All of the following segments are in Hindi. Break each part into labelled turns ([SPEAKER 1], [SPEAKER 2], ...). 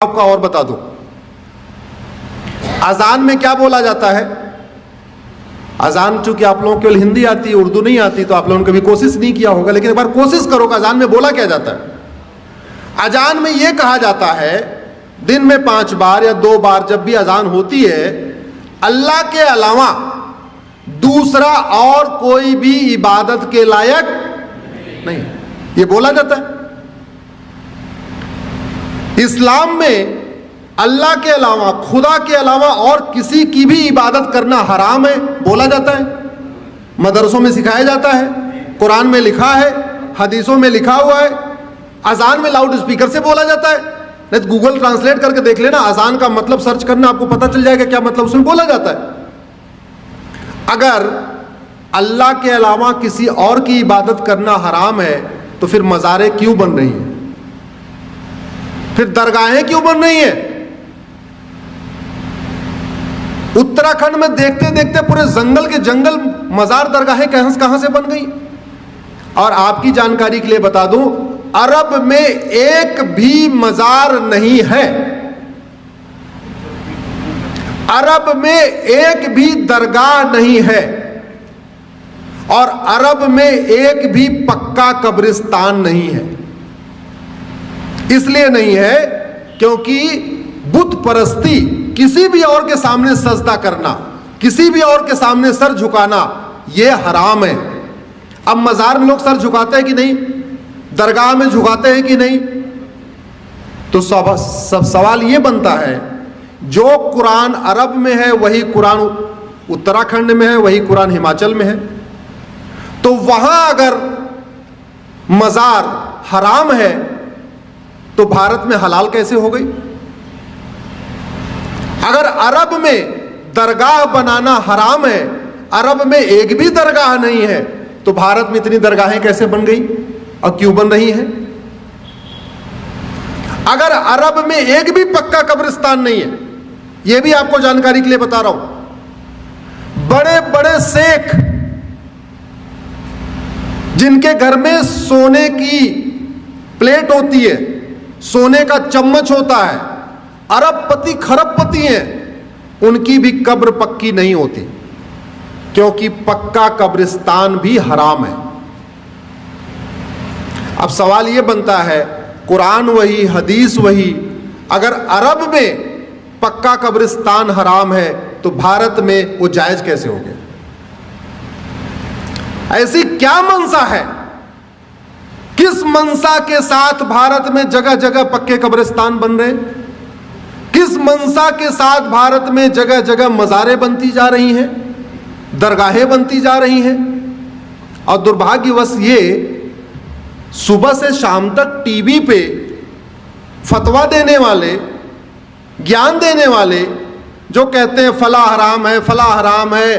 [SPEAKER 1] आपका और बता दूं, अजान में क्या बोला जाता है। अजान चूंकि आप लोगों को केवल हिंदी आती है, उर्दू नहीं आती, तो आप लोगों ने कभी कोशिश नहीं किया होगा, लेकिन एक बार कोशिश करो कि अजान में बोला क्या जाता है। अजान में यह कहा जाता है दिन में 5 बार या 2 बार जब भी अजान होती है, अल्लाह के अलावा दूसरा और कोई भी इबादत के लायक नहीं, यह बोला जाता है। इस्लाम में अल्लाह के अलावा, खुदा के अलावा और किसी की भी इबादत करना हराम है, बोला जाता है। मदरसों में सिखाया जाता है, कुरान में लिखा है, हदीसों में लिखा हुआ है। अजान में लाउड स्पीकर से बोला जाता है, नहीं तो गूगल ट्रांसलेट करके देख लेना, अजान का मतलब सर्च करना, आपको पता चल जाएगा क्या मतलब उसमें बोला जाता है। अगर अल्लाह के अलावा किसी और की इबादत करना हराम है, तो फिर मज़ारें क्यों बन रही हैं, फिर दरगाहें क्यों बन रही हैं। उत्तराखंड में देखते देखते पूरे जंगल के जंगल मजार दरगाहें कहां से बन गई। और आपकी जानकारी के लिए बता दूं, अरब में एक भी मजार नहीं है, अरब में एक भी दरगाह नहीं है, और अरब में एक भी पक्का कब्रिस्तान नहीं है। इसलिए नहीं है क्योंकि बुत परस्ती, किसी भी और के सामने सजदा करना, किसी भी और के सामने सर झुकाना, यह हराम है। अब मजार में लोग सर झुकाते हैं कि नहीं, दरगाह में झुकाते हैं कि नहीं, तो सब सवाल यह बनता है, जो कुरान अरब में है वही कुरान उत्तराखंड में है, वही कुरान हिमाचल में है, तो वहां अगर मजार हराम है तो भारत में हलाल कैसे हो गई। अगर अरब में दरगाह बनाना हराम है, अरब में एक भी दरगाह नहीं है, तो भारत में इतनी दरगाहें कैसे बन गई और क्यों बन रही हैं। अगर अरब में एक भी पक्का कब्रिस्तान नहीं है, यह भी आपको जानकारी के लिए बता रहा हूं, बड़े बड़े शेख जिनके घर में सोने की प्लेट होती है, सोने का चम्मच होता है, अरबपति खरबपति हैं, उनकी भी कब्र पक्की नहीं होती, क्योंकि पक्का कब्रिस्तान भी हराम है। अब सवाल यह बनता है, कुरान वही, हदीस वही, अगर अरब में पक्का कब्रिस्तान हराम है तो भारत में वो जायज कैसे हो गया। ऐसी क्या मंशा है, किस मंशा के साथ भारत में जगह जगह पक्के कब्रिस्तान बन रहे, किस मंशा के साथ भारत में जगह जगह मज़ारें बनती जा रही हैं, दरगाहें बनती जा रही हैं। और दुर्भाग्यवश ये सुबह से शाम तक टीवी पे फतवा देने वाले, ज्ञान देने वाले, जो कहते हैं फला हराम है, फला हराम है,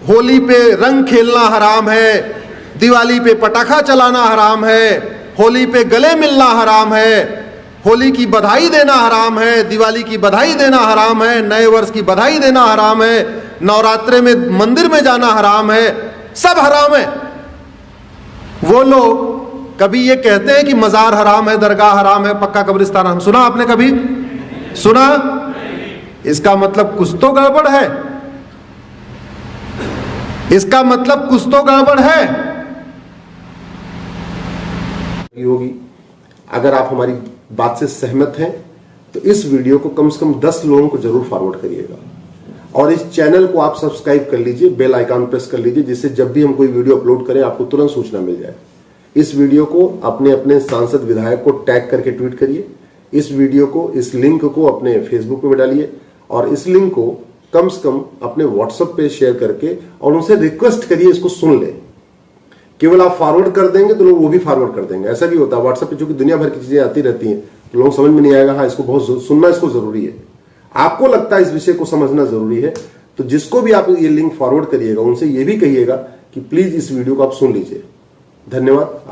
[SPEAKER 1] होली पे रंग खेलना हराम है, दिवाली पे पटाखा चलाना हराम है, होली पे गले मिलना हराम है, होली की बधाई देना हराम है, दिवाली की बधाई देना हराम है, नए वर्ष की बधाई देना हराम है, नवरात्रे में मंदिर में जाना हराम है, सब हराम है। वो लोग कभी ये कहते हैं कि मजार हराम है, दरगाह हराम है, पक्का कब्रिस्तान हराम, सुना आपने कभी सुना? इसका मतलब कुछ तो गड़बड़ है, इसका मतलब कुछ तो गड़बड़ है
[SPEAKER 2] होगी। अगर आप हमारी बात से सहमत हैं तो इस वीडियो को कम से कम 10 लोगों को जरूर फॉरवर्ड करिएगा, और इस चैनल को आप सब्सक्राइब कर लीजिए, बेल आइकन प्रेस कर लीजिए, जिससे जब भी हम कोई वीडियो अपलोड करें आपको तुरंत सूचना मिल जाए। इस वीडियो को अपने अपने सांसद विधायक को टैग करके ट्वीट करिए, इस वीडियो को, इस लिंक को अपने फेसबुक पे डालिए, और इस लिंक को कम से कम अपने व्हाट्सएप पे शेयर करके और उनसे रिक्वेस्ट करिए इसको सुन ले। केवल आप फॉरवर्ड कर देंगे तो लोग वो भी फॉरवर्ड कर देंगे। ऐसा भी होता है व्हाट्सएप पे, चूंकि दुनिया भर की चीजें आती रहती हैं, तो लोगों समझ में नहीं आएगा, हाँ इसको बहुत सुनना, इसको जरूरी है, आपको लगता है इस विषय को समझना जरूरी है, तो जिसको भी आप ये लिंक फॉरवर्ड करिएगा उनसे ये भी कहिएगा कि प्लीज इस वीडियो को आप सुन लीजिए। धन्यवाद।